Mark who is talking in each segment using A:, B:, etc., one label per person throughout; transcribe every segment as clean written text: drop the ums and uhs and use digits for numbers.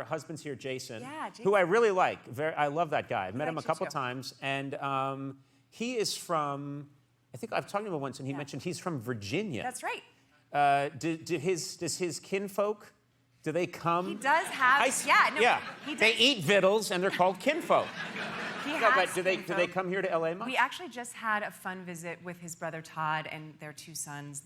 A: husband's here, Jason,
B: Yeah, Jason.
A: who I really like. I love that guy. I've met him a couple
B: too.
A: times, and he is from. I think I've talked to him once, and he mentioned he's from Virginia.
B: That's right.
A: Does his kinfolk? Do they come?
B: He does have. He does.
A: They eat victuals, and they're called kinfolk.
B: He
A: No,
B: has
A: but do they
B: kinfolk.
A: come here to LA much?
B: We actually just had a fun visit with his brother Todd and their two sons,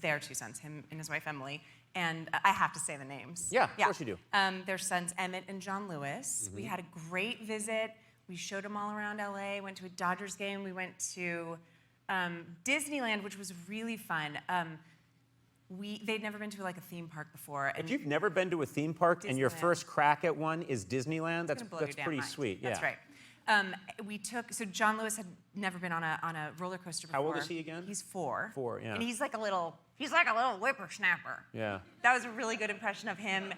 B: him and his wife Emily. And I have to say the names.
A: Yeah, of course you do.
B: Their sons Emmett and John Lewis. We had a great visit. We showed them all around LA. Went to a Dodgers game. We went to Disneyland, which was really fun. They'd never been to like a theme park before. And
A: if you've never been to a theme park and your
B: Disneyland.
A: first crack at one is Disneyland, that's
B: blow your damn
A: pretty
B: mind.
A: sweet.
B: That's right. So John Lewis had never been on a roller coaster before.
A: How old is he again?
B: He's 4.
A: 4, yeah.
B: And he's like a little whippersnapper.
A: Yeah.
B: That was a really good impression of him.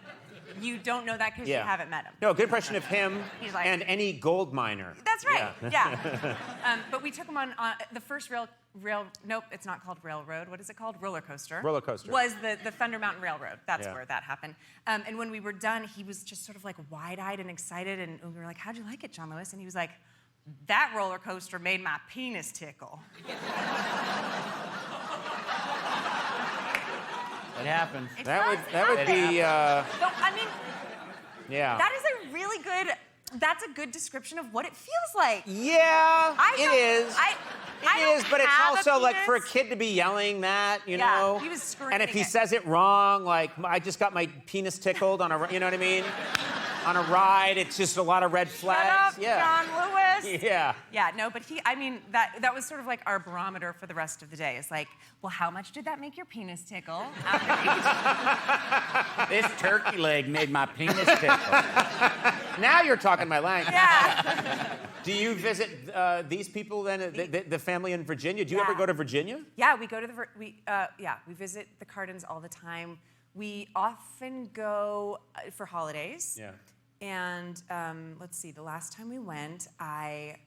B: You don't know that because you haven't met him.
A: No, good impression of him
B: He's like-
A: and any gold miner.
B: That's right. Yeah. But we took him on the first nope, it's not called railroad. What is it called? Roller coaster.
A: Roller coaster.
B: Was the Thunder Mountain Railroad. That's where that happened. And when we were done, he was just sort of like wide-eyed and excited. And we were like, how'd you like it, John Lewis? And he was like, that roller coaster made my penis tickle.
C: It happened.
A: That would be.
B: So, I mean,
A: Yeah.
B: that is a really good. That's a good description of what it feels like.
A: Yeah, it is.
B: I
A: It
B: don't
A: is, but it's
B: have a
A: also like for a
B: penis.
A: kid to be yelling that, you
B: Yeah,
A: know.
B: he was screaming
A: And if he
B: it.
A: says it wrong, like I just got my penis tickled on a, you know what I mean? On a ride, it's just a lot of red flags.
B: Shut up, John Lewis.
A: Yeah.
B: Yeah, no, but that was sort of like our barometer for the rest of the day. It's like, well, how much did that make your penis tickle?
C: This turkey leg made my penis tickle.
A: Now you're talking my language.
B: Yeah.
A: Do you visit these people then, the family in Virginia? Do you ever go to Virginia?
B: Yeah, we go to we visit the Cardens all the time. We often go for holidays.
A: Yeah.
B: And let's see, the last time we went, I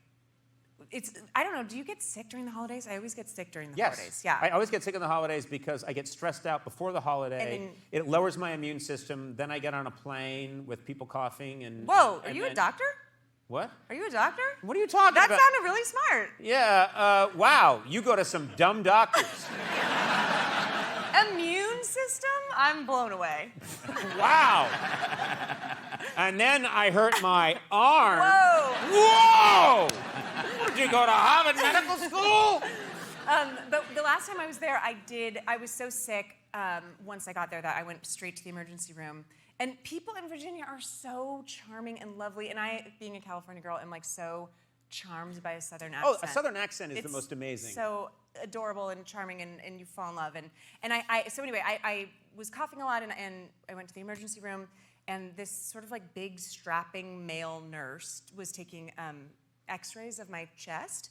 B: don't know, do you get sick during the holidays? I always get sick during the holidays. Yeah.
A: I always get sick in the holidays because I get stressed out before the holiday.
B: And then,
A: it lowers my immune system. Then I get on a plane with people coughing and.
B: whoa, are you a doctor?
A: What?
B: Are you a doctor?
A: What are you talking
B: That
A: about?
B: sounded really smart.
A: Yeah, wow, you go to some dumb doctors.
B: Immune system? I'm blown away.
A: Wow. And then I hurt my arm.
B: Whoa!
A: Whoa! Did you go to Harvard Medical School?
B: But the last time I was there, I was so sick once I got there that I went straight to the emergency room. And people in Virginia are so charming and lovely. And I, being a California girl, am like so charmed by a Southern accent.
A: Oh, a Southern accent is the most amazing.
B: So adorable and charming, and you fall in love. So anyway, I was coughing a lot, and I went to the emergency room, and this sort of like big strapping male nurse was taking X-rays of my chest,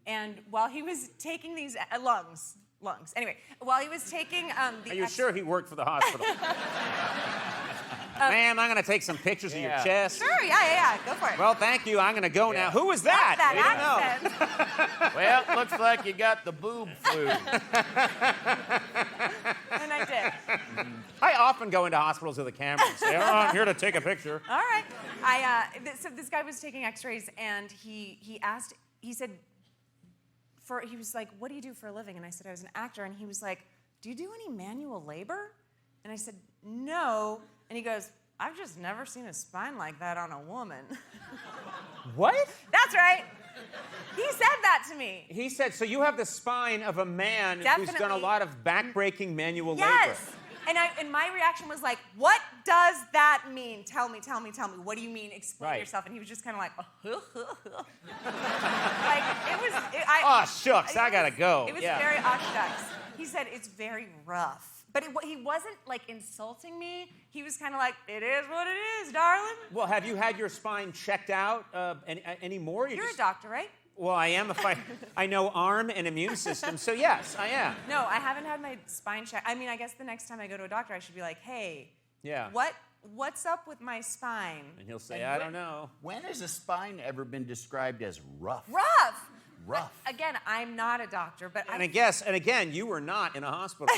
B: and while he was taking these lungs. Anyway, while he was taking the.
A: Are you sure he worked for the hospital? Ma'am, I'm going to take some pictures of your chest.
B: Sure, yeah, go for it.
A: Well, thank you. I'm going to go now. Who was that?
B: That
A: We didn't know.
B: accent.
C: Well, looks like you got the boob flu.
B: And I did.
A: I often go into hospitals with a camera and say, oh, I'm here to take a picture.
B: All right. So this guy was taking X-rays, and he was like, what do you do for a living? And I said, I was an actor. And he was like, do you do any manual labor? And I said, no. And he goes, I've just never seen a spine like that on a woman.
A: What?
B: That's right. He said that to me.
A: He said, so you have the spine of a man who's done a
B: Definitely.
A: lot of back-breaking manual labor.
B: Yes. And my reaction was like, what does that mean? Tell me. What do you mean? Explain yourself. And he was just kind of like, like,
A: Oh, shucks, I gotta go.
B: It was
A: Yeah.
B: very shucks. He said, it's very rough. But he wasn't like insulting me. He was kind of like, it is what it is, darling.
A: Well, have you had your spine checked out anymore?
B: You're a doctor, right?
A: Well, I am. I know arm and immune system, so yes, I am.
B: No, I haven't had my spine checked. I mean, I guess the next time I go to a doctor, I should be like, hey, what's up with my spine?
A: And he'll say, I don't know.
C: When has a spine ever been described as rough?
B: Rough.
C: Rough.
B: Again, I'm not a doctor, but
A: And again, you were not in a hospital.